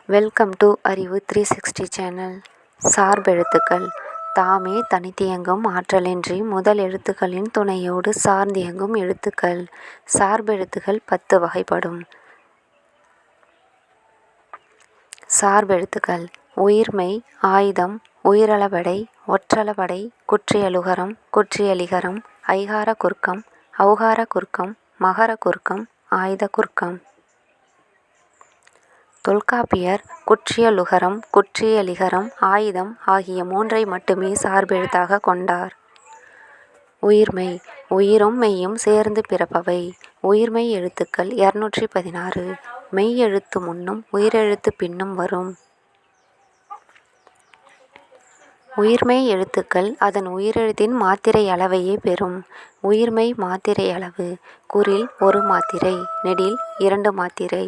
Welcome to அறிவு 360 channel. சார்பெழுத்துக்கள் தாமே தனித்தியங்கும் ஆற்றலின்றி முதல் எழுத்துக்களின் துணையோடு சார்ந்தியங்கும் எழுத்துக்கள். சார்பெழுத்துக்கள் 10 வகைப்படும். சார்பெழுத்துக்கள்: உயிர்மெய், ஆய்தம், உயிரளபடை, ஒற்றளபடை, குற்றியலுகரம், குற்றியலிகரம், ஐகார குறுக்கம், ஔகார குறுக்கம், மகர குறுக்கம், ஆய்த குறுக்கம். தொல்காப்பியர் குற்றியலுகரம், குற்றியலிகரம், ஆய்தம் ஆகிய 3ஐ மட்டுமே சார்பெழுத்தாக கொண்டார். உயிர்மெய்: உயிரும் மெய்யும் சேர்ந்து பிறப்பவை. உயிர்மெய் எழுத்துக்கள் 216. மெய் எழுத்து முன்னும் உயிரெழுத்து பின்னும் வரும். உயிர்மெய் எழுத்துக்கள் அதன் உயிரெழுத்தின் மாத்திரை அளவையே பெறும். உயிர்மெய் மாத்திரை அளவு: குறில் 1 மாத்திரை, நெடில் 2 மாத்திரை.